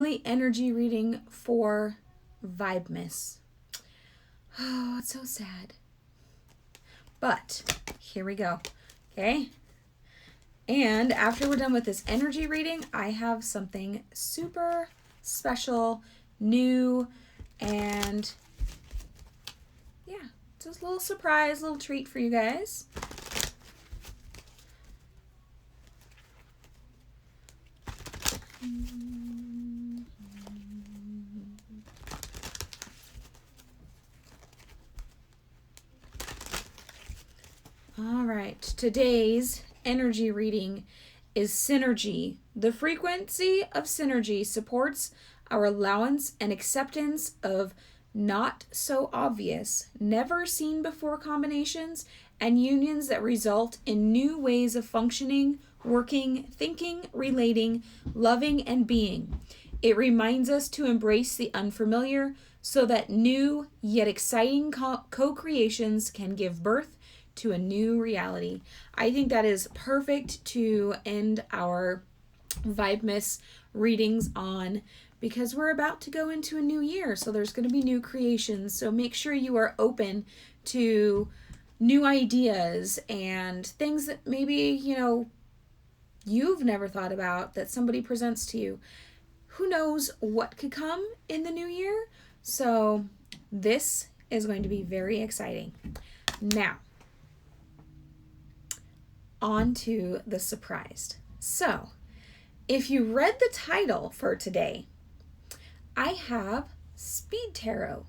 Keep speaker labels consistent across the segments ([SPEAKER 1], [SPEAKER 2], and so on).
[SPEAKER 1] weekly energy reading for Vibemass. Oh, it's so sad. But here we go. Okay. And after we're done with this energy reading, I have something super special, new, and yeah, just a little surprise, little treat for you guys. All right, today's energy reading is synergy. The frequency of synergy supports our allowance and acceptance of not so obvious, never seen before combinations and unions that result in new ways of functioning, working, thinking, relating, loving, and being. It reminds us to embrace the unfamiliar so that new yet exciting co-creations can give birth to a new reality. I think that is perfect to end our Vibemass readings on, because we're about to go into a new year. So there's going to be new creations. So make sure you are open to new ideas and things that maybe, you've never thought about that somebody presents to you. Who knows what could come in the new year? So this is going to be very exciting. Now, on to the surprised. So, if you read the title for today, I have Speed Tarot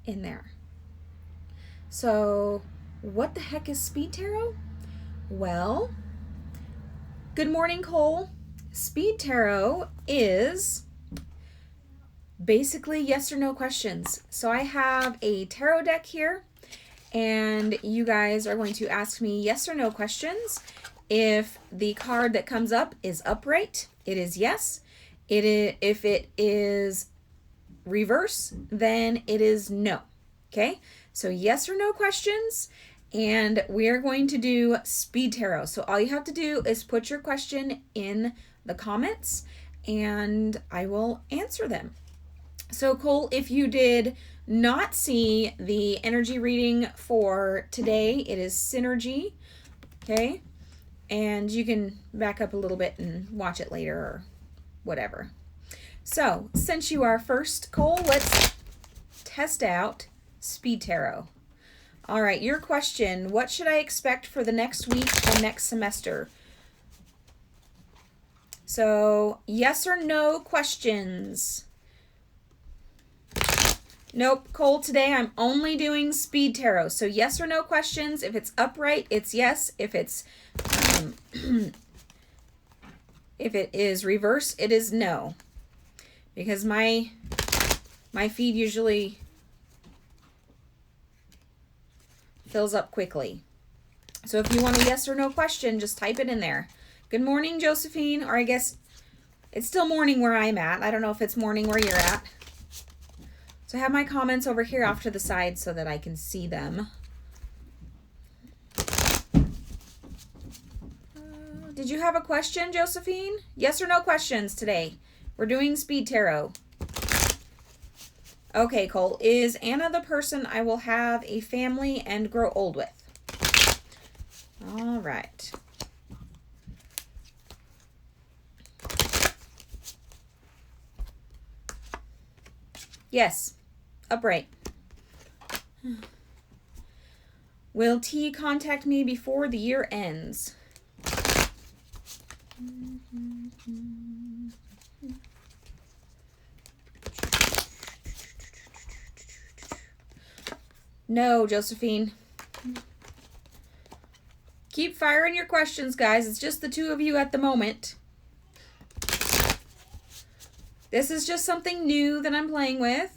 [SPEAKER 1] in there. So, what the heck is Speed Tarot? Well, good morning, Cole. Speed Tarot is basically yes or no questions. So I have a tarot deck here, and you guys are going to ask me yes or no questions. If the card that comes up is upright, it is yes. If it is reverse, then it is no. Okay? So yes or no questions, and we are going to do Speed Tarot. So all you have to do is put your question in the comments, and I will answer them. So Cole, if you did not see the energy reading for today, it is Synergy, okay? And you can back up a little bit and watch it later or whatever. So, since you are first, Cole, let's test out Speed Tarot. All right, your question, what should I expect for the next week and next semester? So, yes or no questions. Nope, Cole, today I'm only doing Speed Tarot. So yes or no questions. If it's upright, it's yes. If it's if it is reverse, it is no. Because my feed usually fills up quickly. So if you want a yes or no question, just type it in there. Good morning, Josephine. Or I guess it's still morning where I'm at. I don't know if it's morning where you're at. So I have my comments over here off to the side so that I can see them. Did you have a question, Josephine? Yes or no questions today? We're doing Speed Tarot. Okay, Cole. Is Anna the person I will have a family and grow old with? All right. Yes. Upright. Will T contact me before the year ends? No, Josephine. Keep firing your questions, guys. It's just the two of you at the moment. This is just something new that I'm playing with.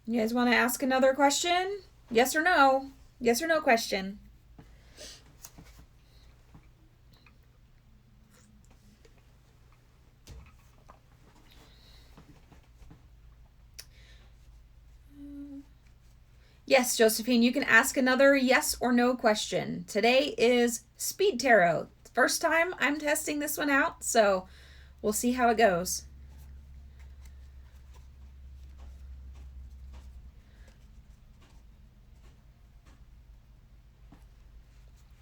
[SPEAKER 1] You guys want to ask another question? Yes or no? Yes or no question. Yes, Josephine, you can ask another yes or no question. Today is Speed Tarot. First time I'm testing this one out, so we'll see how it goes.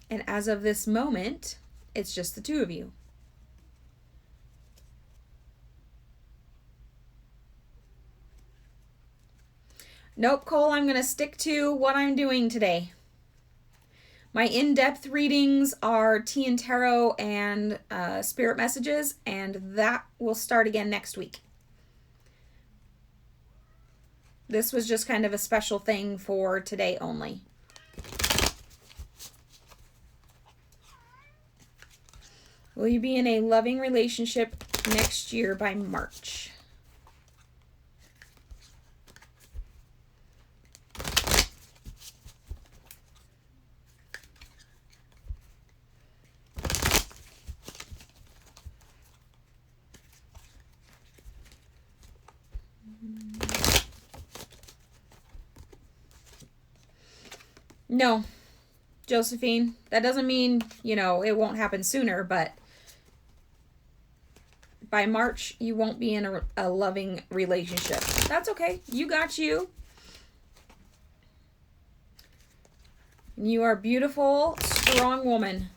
[SPEAKER 1] And as of this moment, it's just the two of you. Nope, Cole, I'm going to stick to what I'm doing today. My in-depth readings are Tea and Tarot and Spirit Messages, and that will start again next week. This was just kind of a special thing for today only. Will you be in a loving relationship next year by March? No, Josephine. That doesn't mean, it won't happen sooner, but by March, you won't be in a loving relationship. That's okay. You got you. You are a beautiful, strong woman.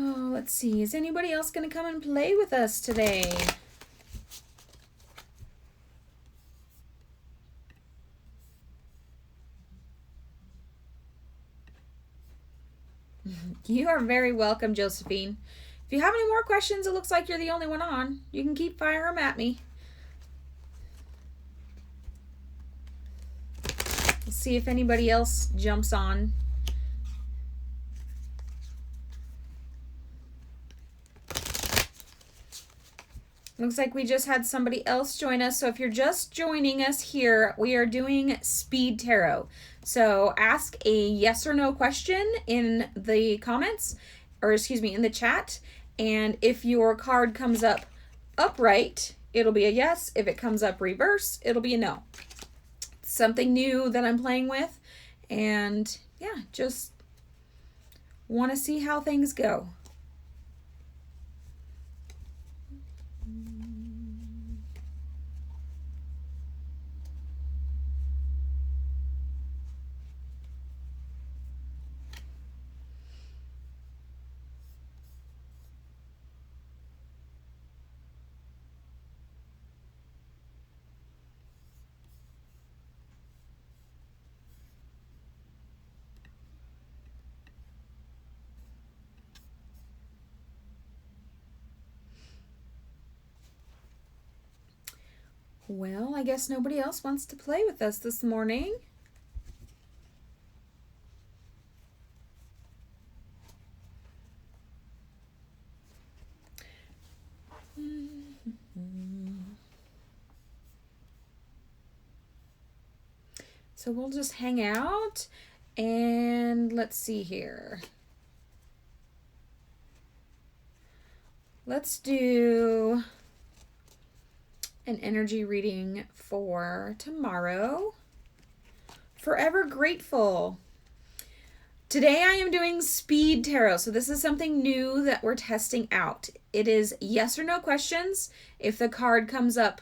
[SPEAKER 1] Oh, let's see. Is anybody else going to come and play with us today? You are very welcome, Josephine. If you have any more questions, it looks like you're the only one on. You can keep firing them at me. Let's see if anybody else jumps on. Looks like we just had somebody else join us. So if you're just joining us here, we are doing Speed Tarot. So ask a yes or no question in the comments, or excuse me, in the chat. And if your card comes up upright, it'll be a yes. If it comes up reverse, it'll be a no. Something new that I'm playing with. And yeah, just want to see how things go. Well, I guess nobody else wants to play with us this morning. So we'll just hang out and let's see here. Let's do an energy reading for tomorrow. Forever Grateful. Today I am doing Speed Tarot. So this is something new that we're testing out. It is yes or no questions. If the card comes up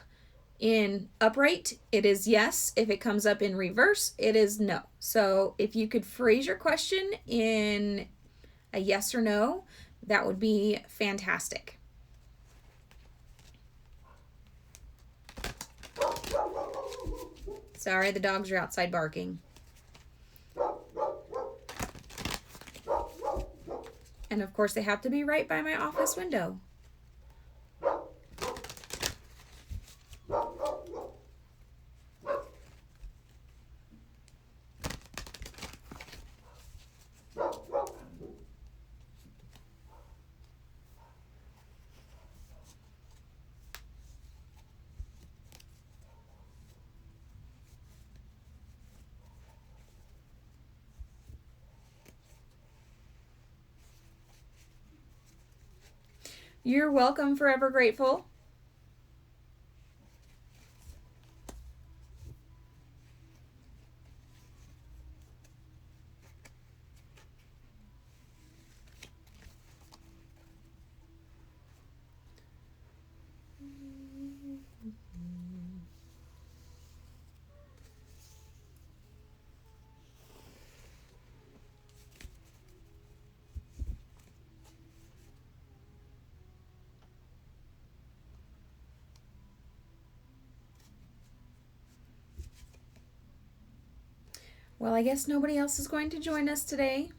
[SPEAKER 1] in upright, it is yes. If it comes up in reverse, it is no. So if you could phrase your question in a yes or no, that would be fantastic. Sorry, the dogs are outside barking. And of course, they have to be right by my office window. You're welcome, Forever Grateful. Well, I guess nobody else is going to join us today,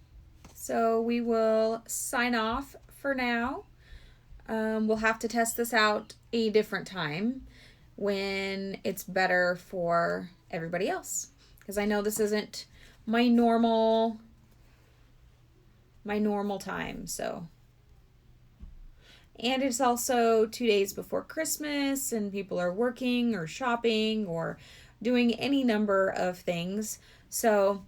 [SPEAKER 1] so we will sign off for now. We'll have to test this out a different time when it's better for everybody else, because I know this isn't my normal time. So, and it's also 2 days before Christmas and people are working or shopping or doing any number of things. So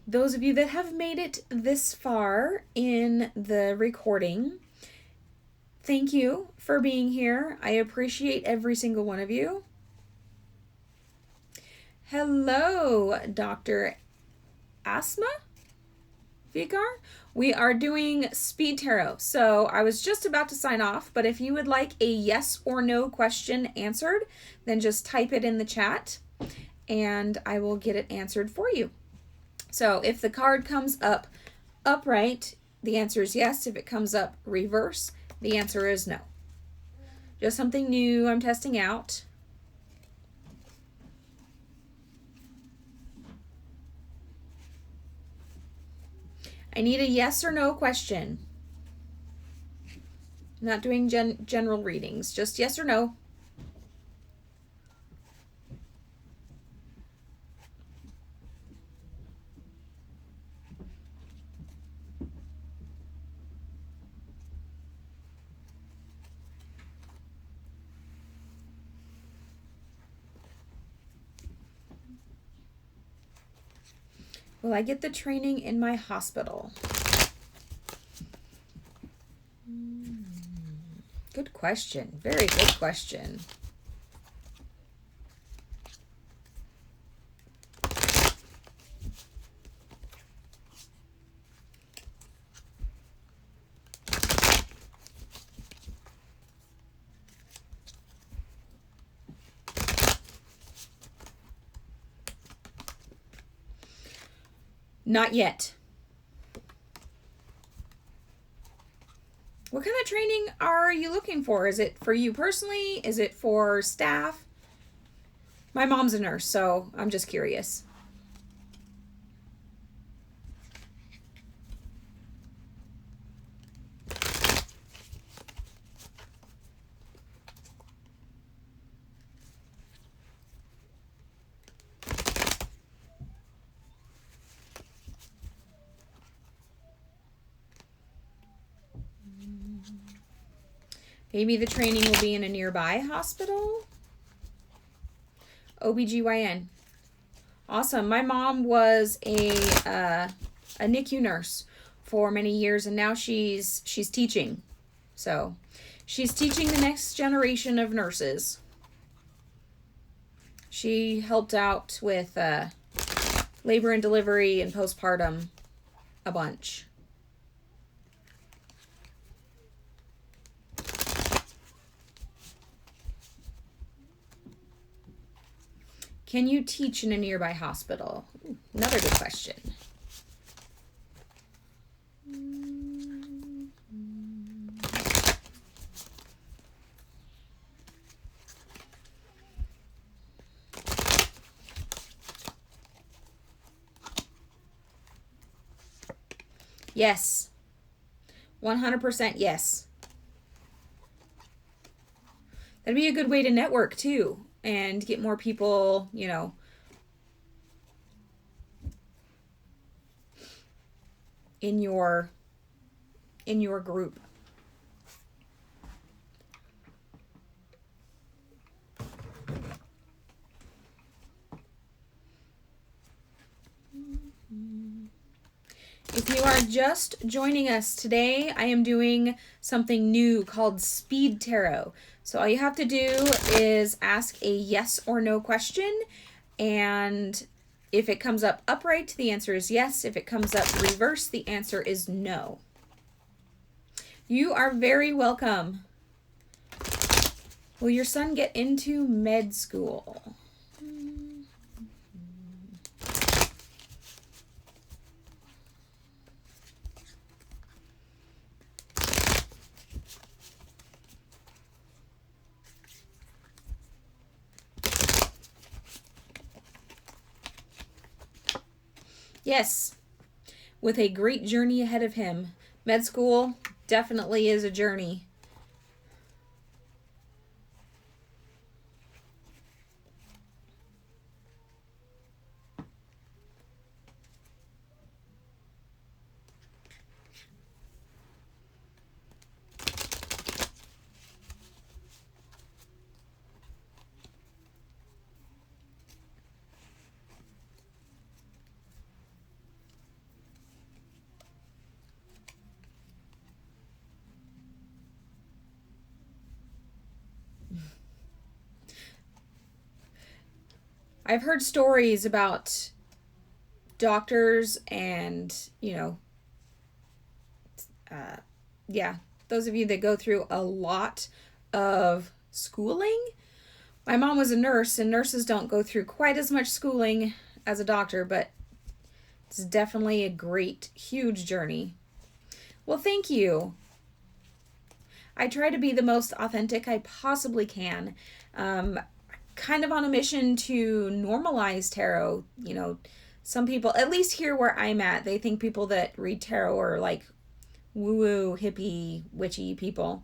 [SPEAKER 1] those of you that have made it this far in the recording, thank you for being here. I appreciate every single one of you. Hello, Dr. Asma Vigar. We are doing speed tarot. So I was just about to sign off, but if you would like a yes or no question answered, then just type it in the chat and I will get it answered for you. So if the card comes up upright, the answer is yes. If it comes up reverse, the answer is no. Just something new I'm testing out. I need a yes or no question. I'm not doing general readings, just yes or no. Will I get the training in my hospital? Good question. Very good question. Not yet. What kind of training are you looking for? Is it for you personally? Is it for staff? My mom's a nurse, so I'm just curious. Maybe the training will be in a nearby hospital. OBGYN. Awesome. My mom was a NICU nurse for many years, and now she's teaching. So she's teaching the next generation of nurses. She helped out with labor and delivery and postpartum a bunch. Can you teach in a nearby hospital? Another good question. Yes. 100% yes. That'd be a good way to network too and get more people, you know, in your group. If you are just joining us today, I am doing something new called Speed Tarot. So all you have to do is ask a yes or no question, and if it comes up upright, the answer is yes. If it comes up reverse, the answer is no. You are very welcome. Will your son get into med school? Yes, with a great journey ahead of him. Med school definitely is a journey. I've heard stories about doctors and, those of you that go through a lot of schooling. My mom was a nurse, and nurses don't go through quite as much schooling as a doctor, but it's definitely a great, huge journey. Well, thank you. I try to be the most authentic I possibly can. Kind of on a mission to normalize tarot. Some people, at least here where I'm at, they think people that read tarot are like woo-woo, hippie, witchy people.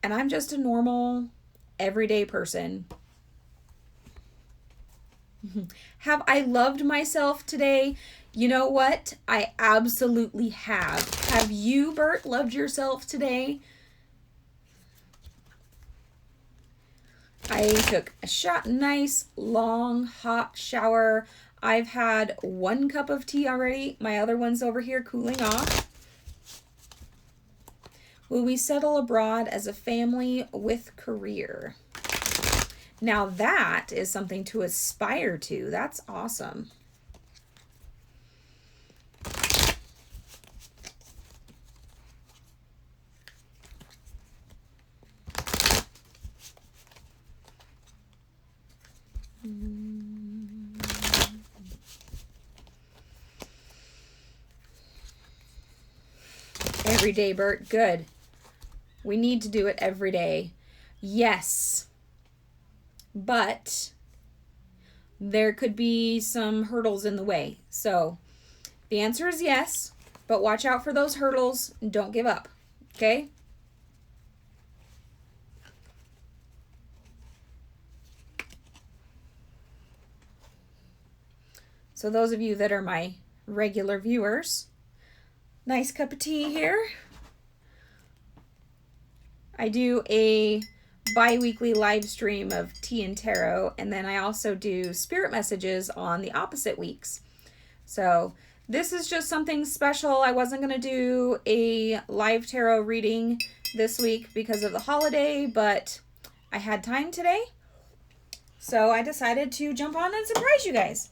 [SPEAKER 1] And I'm just a normal, everyday person. Have I loved myself today? You know what? I absolutely have. Have you, Bert, loved yourself today? I took a nice, long, hot shower. I've had 1 cup of tea already. My other one's over here cooling off. Will we settle abroad as a family with career? Now that is something to aspire to. That's awesome. Every day, Bert. Good. We need to do it every day. Yes. But there could be some hurdles in the way. So the answer is yes, but watch out for those hurdles and don't give up. Okay? So those of you that are my regular viewers, nice cup of tea here. I do a bi-weekly live stream of tea and tarot, and then I also do spirit messages on the opposite weeks. So this is just something special. I wasn't going to do a live tarot reading this week because of the holiday, but I had time today. So I decided to jump on and surprise you guys.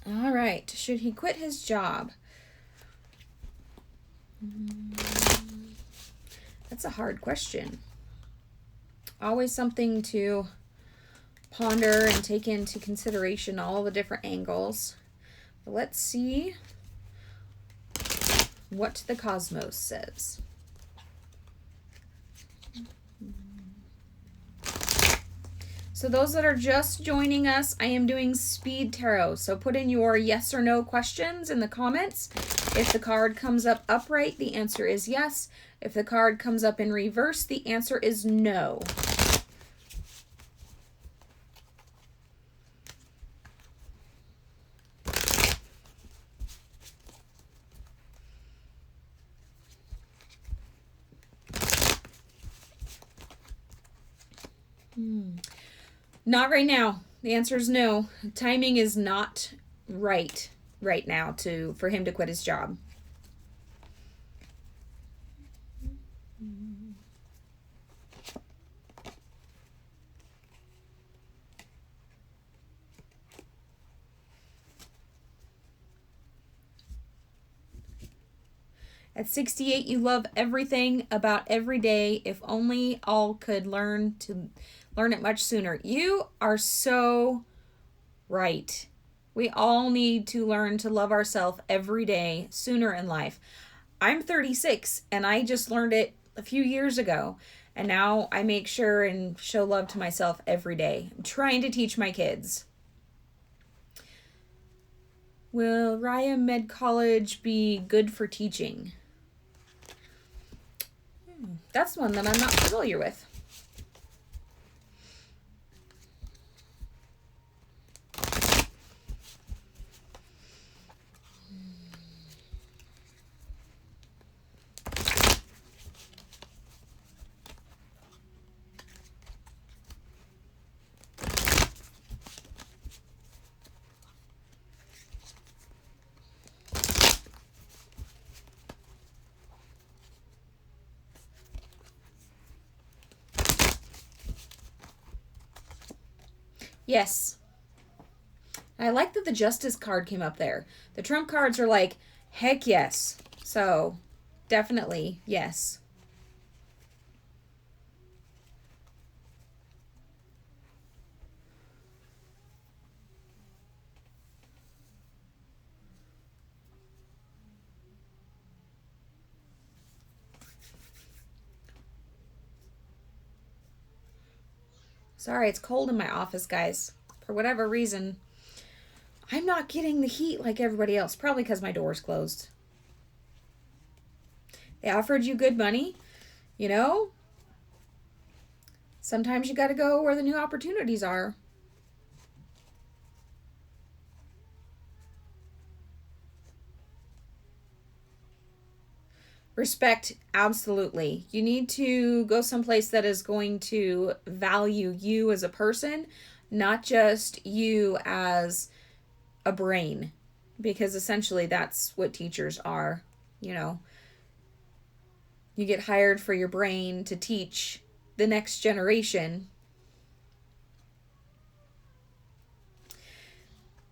[SPEAKER 1] All right, should he quit his job? That's a hard question. Always something to ponder and take into consideration all the different angles. But let's see what the cosmos says. So those that are just joining us, I am doing speed tarot. So put in your yes or no questions in the comments. If the card comes up upright, the answer is yes. If the card comes up in reverse, the answer is no. Not right now. The answer is no. Timing is not right now for him to quit his job. At 68, you love everything about every day. If only all could learn it much sooner. You are so right. We all need to learn to love ourselves every day sooner in life. I'm 36 and I just learned it a few years ago. And now I make sure and show love to myself every day. I'm trying to teach my kids. Will Raya Med College be good for teaching? That's one that I'm not familiar with. Yes. I like that the Justice card came up there. The Trump cards are like, heck yes. So, definitely, yes. Sorry, it's cold in my office, guys. For whatever reason, I'm not getting the heat like everybody else. Probably because my door's closed. They offered you good money. You know, sometimes you got to go where the new opportunities are. Respect, absolutely. You need to go someplace that is going to value you as a person, not just you as a brain, because essentially that's what teachers are. You know, you get hired for your brain to teach the next generation.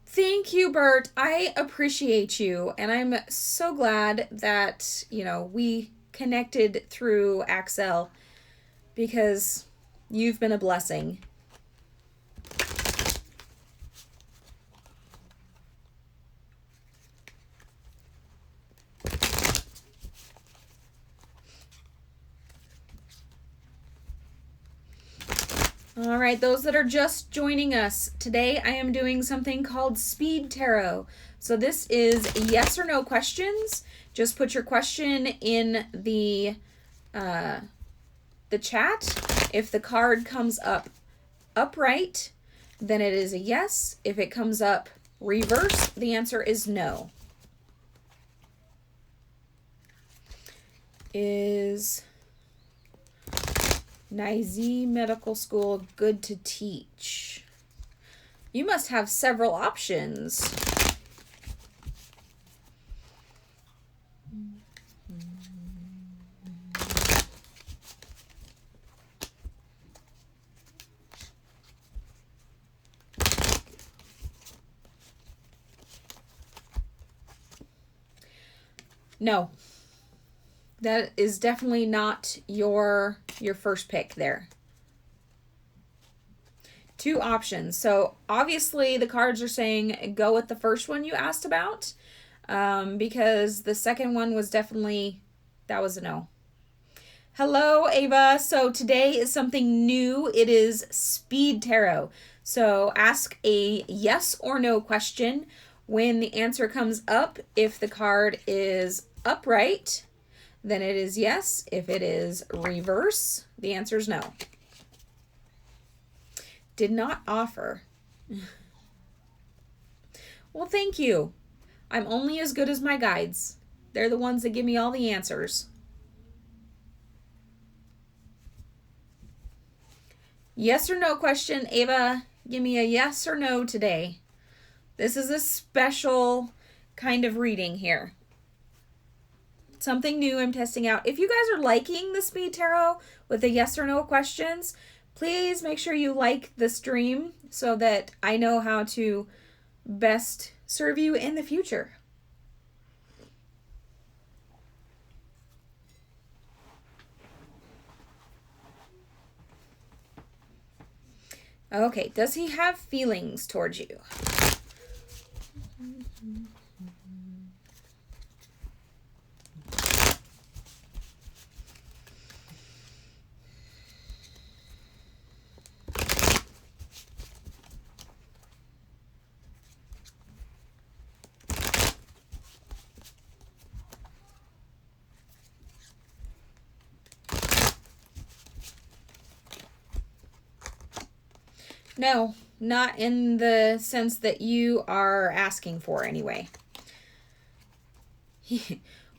[SPEAKER 1] Thank you, Bert. I appreciate you. And I'm so glad that, we connected through Axel because you've been a blessing. All right, those that are just joining us, today I am doing something called Speed Tarot. So this is yes or no questions. Just put your question in the chat. If the card comes up upright, then it is a yes. If it comes up reverse, the answer is no. Is Nizi Medical School good to teach? You must have several options. No. That is definitely not your first pick there. Two options. So obviously the cards are saying go with the first one you asked about, because the second one was definitely, that was a no. Hello, Ava. So today is something new. It is Speed Tarot. So ask a yes or no question. When the answer comes up, if the card is upright, then it is yes. If it is reverse, the answer is no. Did not offer. Well, thank you. I'm only as good as my guides. They're the ones that give me all the answers. Yes or no question. Ava, give me a yes or no today. This is a special kind of reading here. Something new I'm testing out. If you guys are liking the Speed Tarot with the yes or no questions, please make sure you like the stream so that I know how to best serve you in the future. Okay, does he have feelings towards you? No, not in the sense that you are asking for anyway.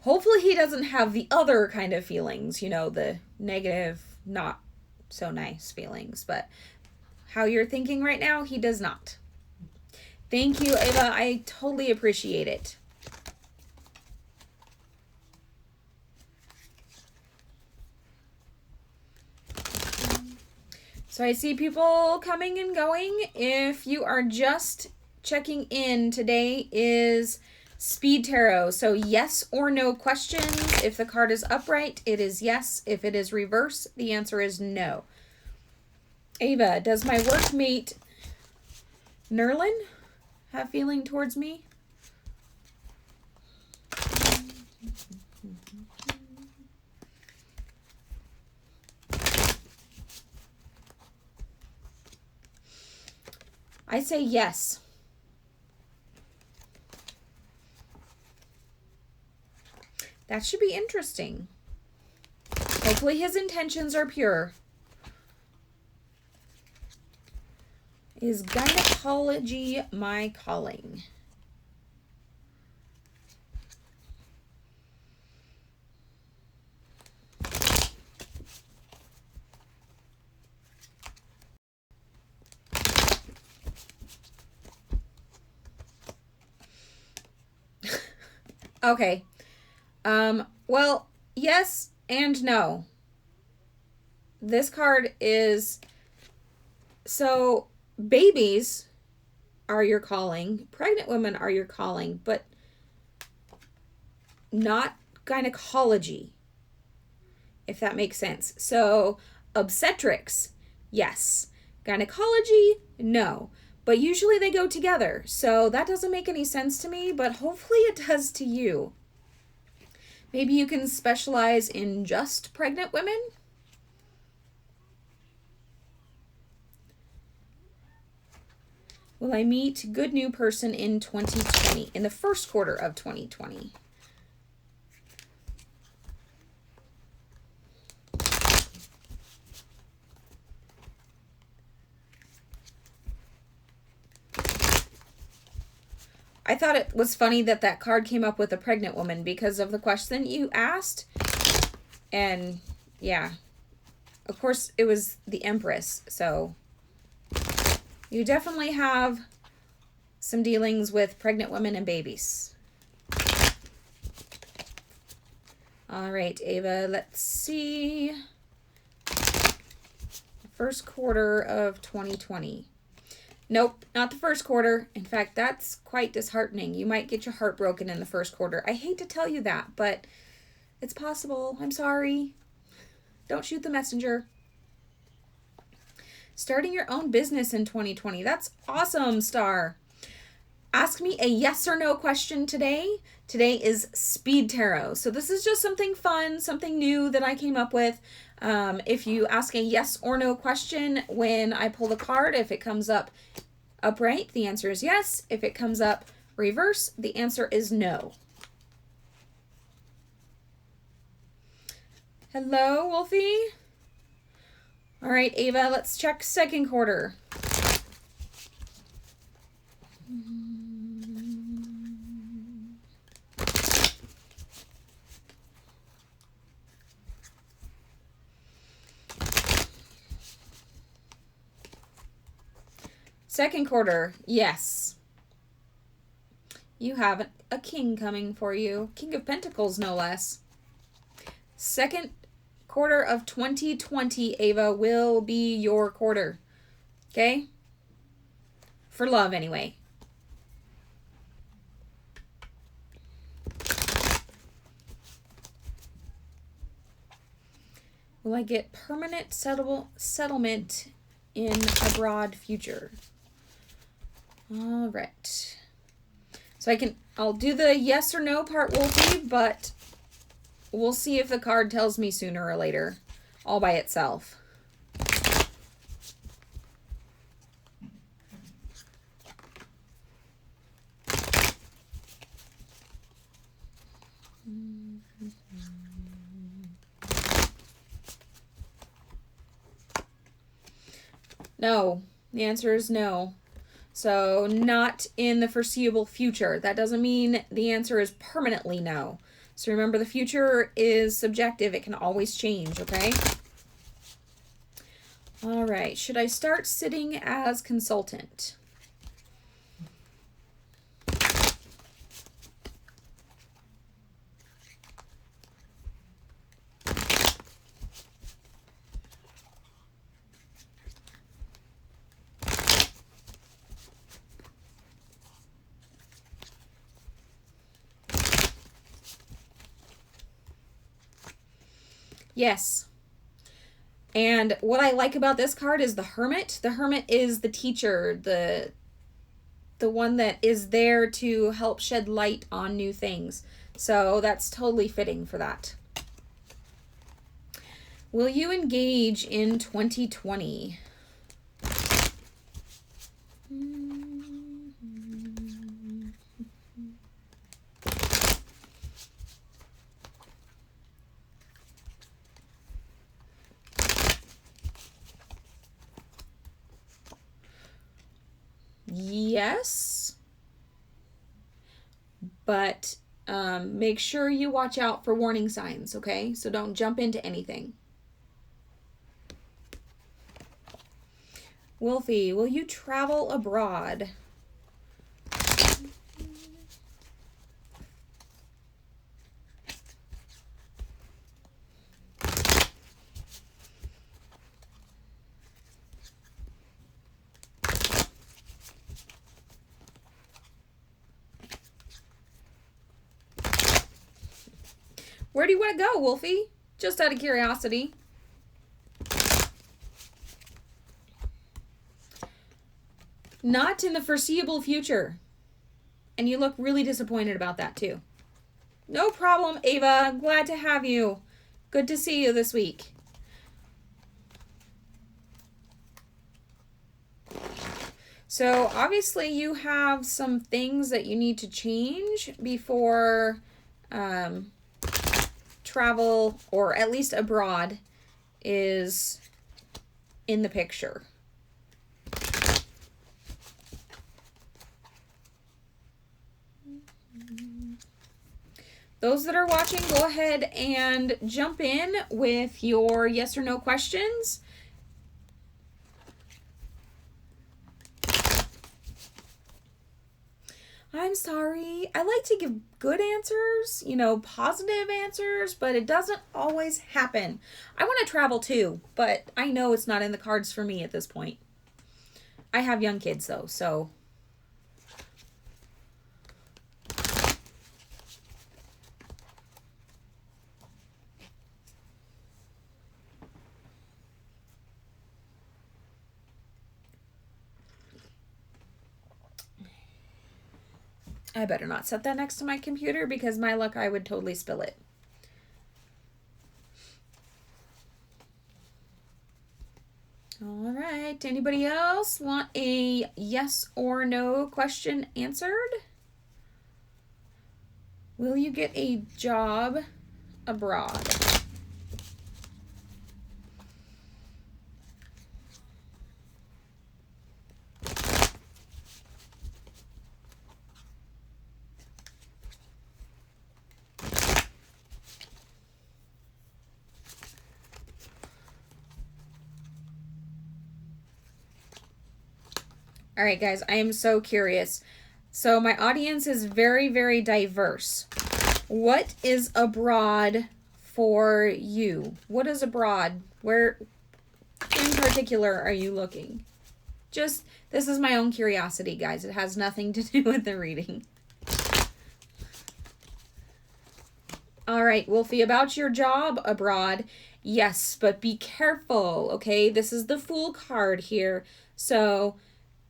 [SPEAKER 1] Hopefully he doesn't have the other kind of feelings, you know, the negative, not so nice feelings, but how you're thinking right now, he does not. Thank you, Ava. I totally appreciate it. So I see people coming and going. If you are just checking in, today is Speed Tarot. So yes or no questions. If the card is upright, it is yes. If it is reverse, the answer is no. Ava, does my workmate Nerlin have feeling towards me? I say yes. That should be interesting. Hopefully his intentions are pure. Is gynecology my calling? Okay. Well, yes and no. This card is, so babies are your calling, pregnant women are your calling, but not gynecology, if that makes sense. So obstetrics, yes. Gynecology, no. But usually they go together. So that doesn't make any sense to me, but hopefully it does to you. Maybe you can specialize in just pregnant women? Will I meet good new person in 2020, in the first quarter of 2020? I thought it was funny that that card came up with a pregnant woman because of the question you asked. And yeah, of course it was the Empress. So you definitely have some dealings with pregnant women and babies. All right, Ava, let's see. First quarter of 2020. Nope, not the first quarter. In fact, that's quite disheartening. You might get your heart broken in the first quarter. I hate to tell you that, but it's possible. I'm sorry. Don't shoot the messenger. Starting your own business in 2020. That's awesome, Star. Ask me a yes or no question today. Today is Speed Tarot. So this is just something fun, something new that I came up with. If you ask a yes or no question when I pull the card, if it comes up upright, the answer is yes. If it comes up reverse, the answer is no. Hello, Wolfie. All right, Ava, let's check second quarter. Second quarter, yes. You have a king coming for you. King of Pentacles, no less. Second quarter of 2020, Ava, will be your quarter. Okay? For love, anyway. Will I get permanent settlement in abroad future? All right. So I'll do the yes or no part, Wolfie, but we'll see if the card tells me sooner or later, all by itself. No. The answer is no. So not in the foreseeable future. That doesn't mean the answer is permanently no. So remember, the future is subjective. It can always change, okay? All right. Should I start sitting as consultant? Yes. And what I like about this card is the Hermit. The Hermit is the teacher, the one that is there to help shed light on new things. So that's totally fitting for that. Will you engage in 2020? Yes, but make sure you watch out for warning signs, okay? So don't jump into anything. Wolfie, will you travel abroad? Where do you want to go, Wolfie? Just out of curiosity. Not in the foreseeable future. And you look really disappointed about that, too. No problem, Ava. Glad to have you. Good to see you this week. So, obviously, you have some things that you need to change before travel, or at least abroad, is in the picture. Those that are watching, go ahead and jump in with your yes or no questions. I'm sorry. I like to give good answers, positive answers, but it doesn't always happen. I want to travel too, but I know it's not in the cards for me at this point. I have young kids though, so... I better not set that next to my computer because my luck, I would totally spill it. All right. Anybody else want a yes or no question answered? Will you get a job abroad? All right, guys, I am so curious. So my audience is very, very diverse. What is abroad for you? What is abroad? Where in particular are you looking? Just, this is my own curiosity, guys. It has nothing to do with the reading. All right, Wolfie, about your job abroad. Yes, but be careful, okay? This is the Fool card here. So,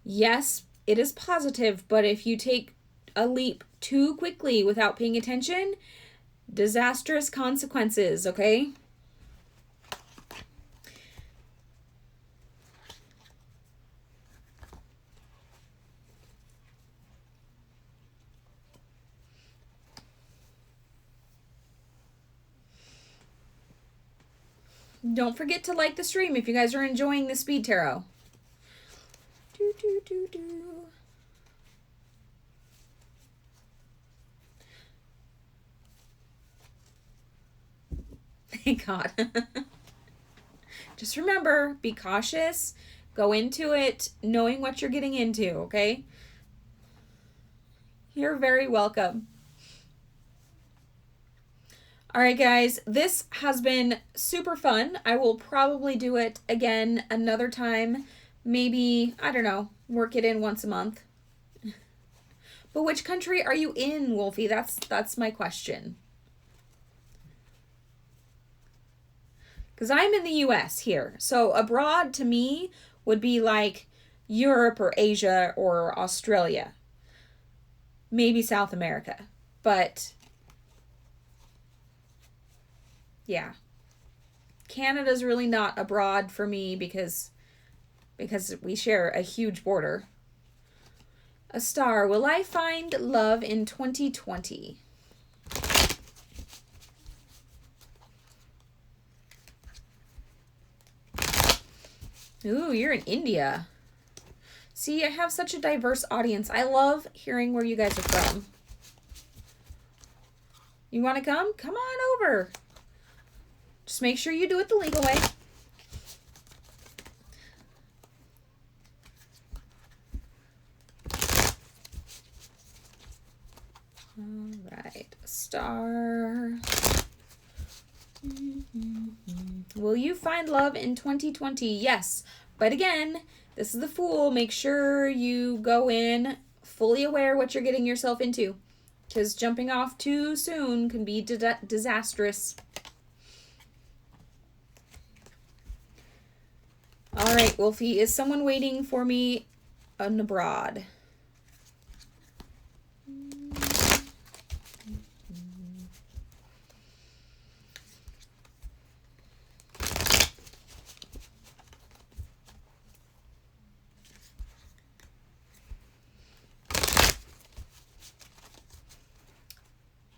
[SPEAKER 1] yes, it is positive, but if you take a leap too quickly without paying attention, disastrous consequences, okay? Don't forget to like the stream if you guys are enjoying the speed tarot. Do, do, do, do. Thank God. Just remember, be cautious. Go into it knowing what you're getting into, okay? You're very welcome. All right, guys, this has been super fun. I will probably do it again another time. Maybe, I don't know, work it in once a month. But which country are you in, Wolfie? That's my question. Because I'm in the US here. So abroad to me would be like Europe or Asia or Australia. Maybe South America. But yeah. Canada's really not abroad for me because we share a huge border. A star. Will I find love in 2020? Ooh, you're in India. See, I have such a diverse audience. I love hearing where you guys are from. You want to come? Come on over. Just make sure you do it the legal way. All right, star. Will you find love in 2020? Yes, but again, this is the Fool. Make sure you go in fully aware what you're getting yourself into, because jumping off too soon can be disastrous. All right, Wolfie, is someone waiting for me abroad?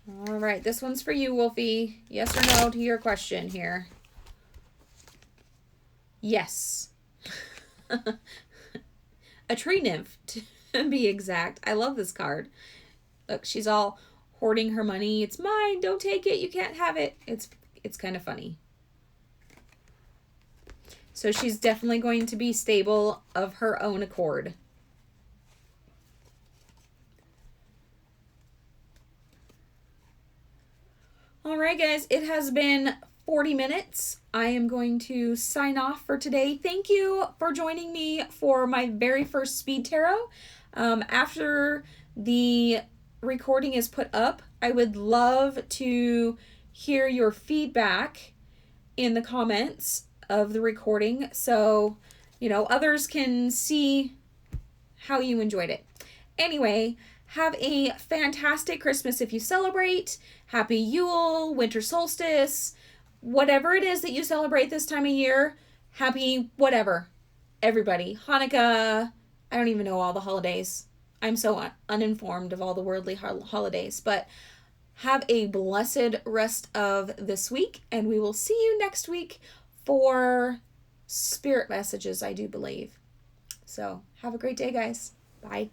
[SPEAKER 1] All right, this one's for you, Wolfie. Yes or no to your question here. Yes. A tree nymph, to be exact. I love this card. Look, she's all hoarding her money. It's mine. Don't take it. You can't have it. It's kind of funny. So she's definitely going to be stable of her own accord. All right, guys, it has been 40 minutes. I am going to sign off for today. Thank you for joining me for my very first speed tarot. After the recording is put up, I would love to hear your feedback in the comments of the recording so, you know, others can see how you enjoyed it. Anyway, have a fantastic Christmas if you celebrate. Happy Yule, winter solstice, whatever it is that you celebrate this time of year. Happy whatever, everybody. Hanukkah, I don't even know all the holidays. I'm so uninformed of all the worldly holidays, but have a blessed rest of this week, and we will see you next week for spirit messages, I do believe. So have a great day, guys. Bye.